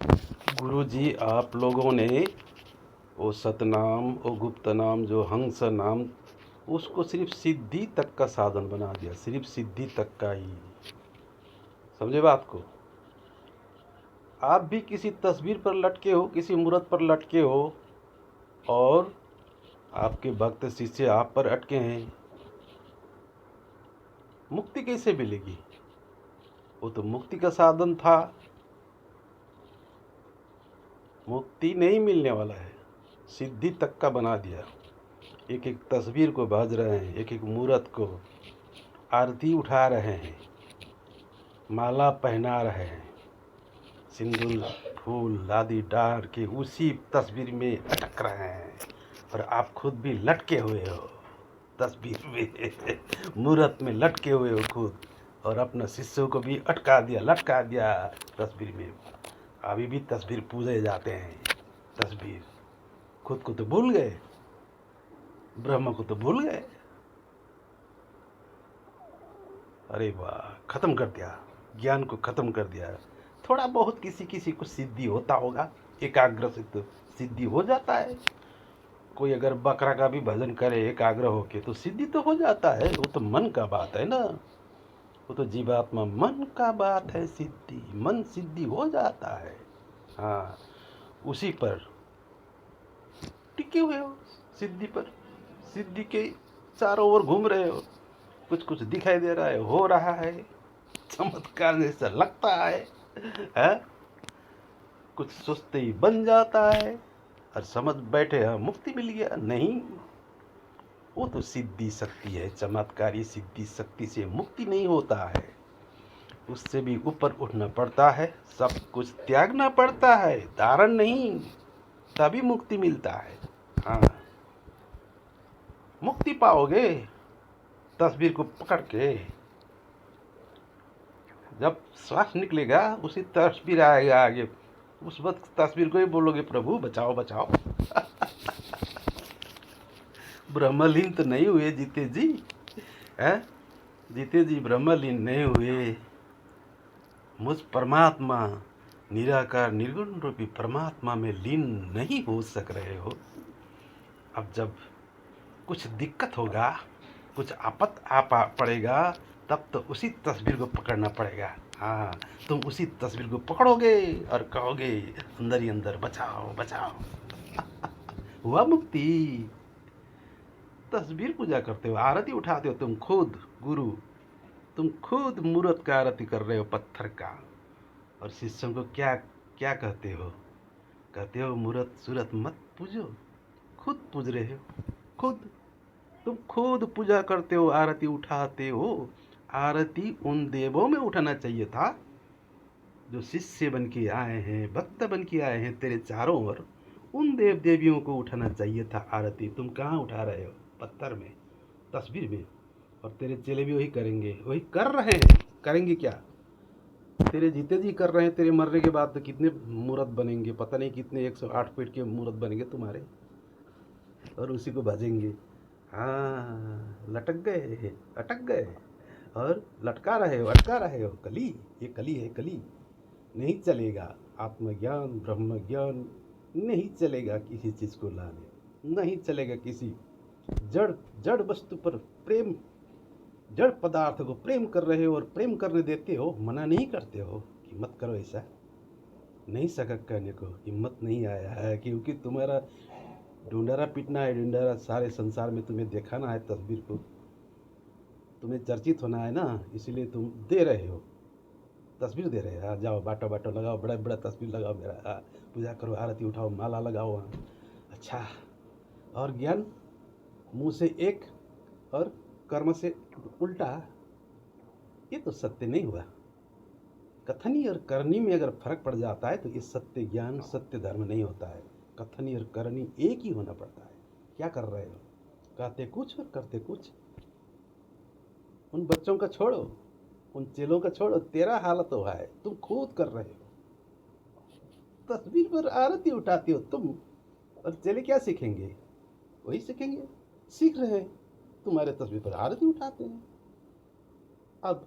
गुरुजी, आप लोगों ने वो सतनाम, वो गुप्त नाम, जो हंस नाम, उसको सिर्फ सिद्धि तक का साधन बना दिया, सिर्फ सिद्धि तक का ही। समझे बात को? आप भी किसी तस्वीर पर लटके हो, किसी मूर्त पर लटके हो, और आपके भक्त शिष्य आप पर अटके हैं। मुक्ति कैसे मिलेगी? वो तो मुक्ति का साधन था, मुक्ति नहीं मिलने वाला है, सिद्धि तक का बना दिया। एक एक तस्वीर को भज रहे हैं, एक एक मूर्त को आरती उठा रहे हैं, माला पहना रहे हैं, सिंदूर फूल आदि डाल के उसी तस्वीर में अटक रहे हैं, और आप खुद भी लटके हुए हो तस्वीर में मूर्त में लटके हुए हो खुद, और अपने शिष्यों को भी अटका दिया, लटका दिया तस्वीर में। अभी भी तस्वीर पूजे जाते हैं। तस्वीर खुद को तो भूल गए, ब्रह्म को तो भूल गए। अरे वाह, खत्म कर दिया, ज्ञान को खत्म कर दिया। थोड़ा बहुत किसी किसी को सिद्धि होता होगा, एकाग्र से तो सिद्धि हो जाता है। कोई अगर बकरा का भी भजन करे एकाग्र होके तो सिद्धि तो हो जाता है। वो तो मन का बात है ना, वो तो जीवात्मा मन का बात है। सिद्धि मन सिद्धि हो जाता है। हाँ, उसी पर टिके हुए हो, सिद्धि पर, सिद्धि के चारों ओर घूम रहे हो। कुछ कुछ दिखाई दे रहा है, हो रहा है, चमत्कार जैसा लगता है? कुछ सोचते ही बन जाता है, और समझ बैठे हैं मुक्ति मिल गया। नहीं, वो तो सिद्धि शक्ति है, चमत्कारी सिद्धि शक्ति से मुक्ति नहीं होता है। उससे भी ऊपर उठना पड़ता है, सब कुछ त्यागना पड़ता है, धारण नहीं, तभी मुक्ति मिलता है। हाँ, मुक्ति पाओगे तस्वीर को पकड़ के। जब श्वास निकलेगा उसी तस्वीर आएगा आगे, उस वक्त तस्वीर को ही बोलोगे प्रभु बचाओ बचाओ। ब्रह्मलीन तो नहीं हुए जीते जी, है? जीते जी ब्रह्मलीन नहीं हुए। मुझ परमात्मा निराकार निर्गुण रूपी परमात्मा में लीन नहीं हो सक रहे हो। अब जब कुछ दिक्कत होगा, कुछ आपत पड़ेगा, तब तो उसी तस्वीर को पकड़ना पड़ेगा। हाँ, तुम उसी तस्वीर को पकड़ोगे और कहोगे अंदर ही अंदर बचाओ बचाओ। हुआ मुक्ति। तस्वीर पूजा करते हो, आरती उठाते हो, तुम खुद गुरु, तुम खुद मूर्त का आरती कर रहे हो, पत्थर का। और शिष्यों को क्या क्या कहते हो? कहते हो मूर्त सूरत मत पूजो, खुद पूज रहे हो। खुद, तुम खुद पूजा करते हो, आरती उठाते हो। आरती उन देवों में उठाना चाहिए था जो शिष्य बन के आए हैं, भक्त बन के आए हैं तेरे चारों ओर। उन देव देवियों को उठाना चाहिए था आरती। तुम कहाँ उठा रहे हो? पत्थर में, तस्वीर में। और तेरे चेले भी वही करेंगे, वही कर रहे हैं। करेंगे क्या? तेरे जीते जी कर रहे हैं। तेरे मरने के बाद तो कितने मूर्त बनेंगे, पता नहीं कितने 108 फीट के मूर्त बनेंगे तुम्हारे, और उसी को भजेंगे। हाँ, लटक गए, अटक गए, और लटका रहे हो, अटका रहे हो। कली, ये कली है, कली। नहीं चलेगा आत्मज्ञान, ब्रह्म ज्ञान नहीं चलेगा किसी चीज़ को लाने, नहीं चलेगा किसी जड़ जड़ वस्तु पर प्रेम। जड़ पदार्थ को प्रेम कर रहे हो और प्रेम करने देते हो, मना नहीं करते हो कि मत करो ऐसा। नहीं सका कहने को, हिम्मत नहीं आया है, क्योंकि तुम्हारा ढूंढारा पीटना है, ढूंढारा सारे संसार में तुम्हें दिखाना है तस्वीर को, तुम्हें चर्चित होना है ना, इसलिए तुम दे रहे हो, तस्वीर दे रहे हैं। जाओ बाटो बाटो लगाओ, बड़ा बड़ा तस्वीर लगाओ मेरा, पूजा करो, आरती उठाओ, माला लगाओ वहाँ। अच्छा, और ज्ञान मुंह से एक और कर्म से उल्टा, ये तो सत्य नहीं हुआ। कथनी और करनी में अगर फर्क पड़ जाता है तो ये सत्य ज्ञान, सत्य धर्म नहीं होता है। कथनी और करनी एक ही होना पड़ता है। क्या कर रहे हो? कहते कुछ और करते कुछ। उन बच्चों का छोड़ो, उन चेलों का छोड़ो, तेरा हालत हुआ है, तुम खुद कर रहे हो। तस्वीर पर आरती उठाती हो तुम, और चेले क्या सीखेंगे? वही सीखेंगे, सीख रहे हैं, तुम्हारे तस्वीर पर आरती उठाते हैं। अब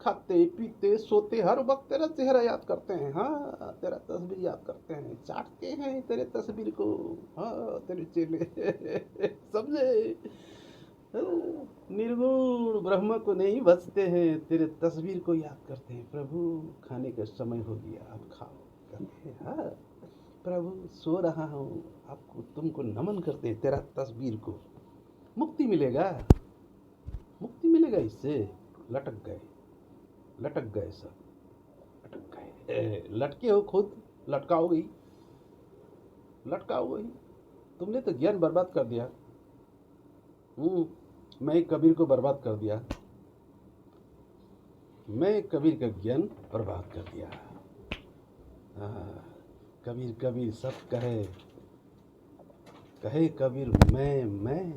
खाते पीते सोते हर वक्त तेरा चेहरा याद करते हैं। हाँ, तेरा तस्वीर याद करते हैं, चाटते हैं तेरे तस्वीर को। हाँ, तेरे चेले समझे। निर्गुण ब्रह्म को नहीं भजते हैं, तेरे तस्वीर को याद करते हैं। प्रभु खाने का समय हो गया, आप खाओ करते हैं। हाँ प्रभु सो रहा हूँ, आपको तुमको नमन करते हैं, तेरा तस्वीर को। मुक्ति मिलेगा, मुक्ति मिलेगा इससे। लटक गए, लटक गए सब, लटक गए। लटके हो खुद, लटकाओगे ही, लटकाओगे ही। तुमने तो ज्ञान बर्बाद कर दिया। मैं कबीर को बर्बाद कर दिया, मैं कबीर का ज्ञान बर्बाद कर दिया। कबीर कबीर सब कहे, कहे कबीर मैं।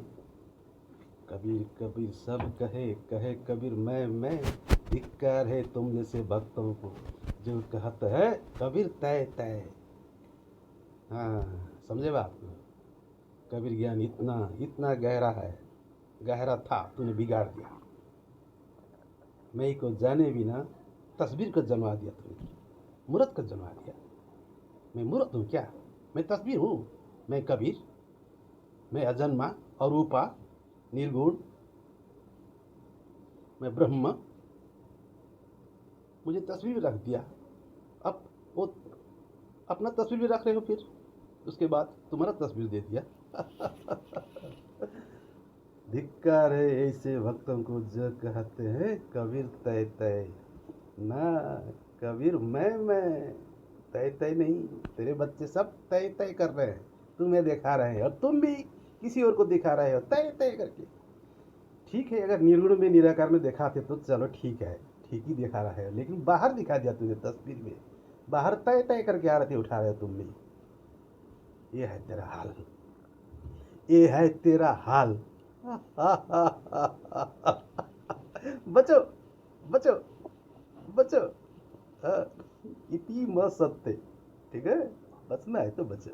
कबीर कबीर सब कहे, कहे कबीर मैं। धिक्कार है तुम जैसे भक्तों को जो कहता है कबीर तय तय। हाँ समझे बात। कबीर ज्ञान इतना इतना गहरा है, गहरा था, तूने बिगाड़ दिया। मैं को जाने बिना तस्वीर को जमा दिया तूने, मूर्त को जमा दिया। मैं मूर्त हूँ क्या, मैं तस्वीर हूँ। मैं कबीर, मैं अजन्मा अरूपा निर्गुण, मैं ब्रह्म। मुझे तस्वीर में रख दिया। अब वो अपना तस्वीर भी रख रहे हो, फिर उसके बाद तुम्हारा तस्वीर दे दिया। धिक्कार है ऐसे भक्तों को जो कहते हैं कबीर तय तय। ना कबीर मैं तय तय नहीं। तेरे बच्चे सब तय तय कर रहे हैं, तुम्हें दिखा रहे हैं, और तुम भी किसी और को दिखा रहे हो तय तय करके। ठीक है, अगर निर्गुण में निराकार में दिखाते तो चलो ठीक है, ठीक ही दिखा रहा है, लेकिन बाहर दिखा दिया तुझे तस्वीर में। बाहर तय तय करके आरती उठा रहे हो तुम भी। ये है तेरा हाल, ये है तेरा हाल। बचो बचो बचो। हाँ, इति म सत्य। ठीक है, बचना है तो बचो।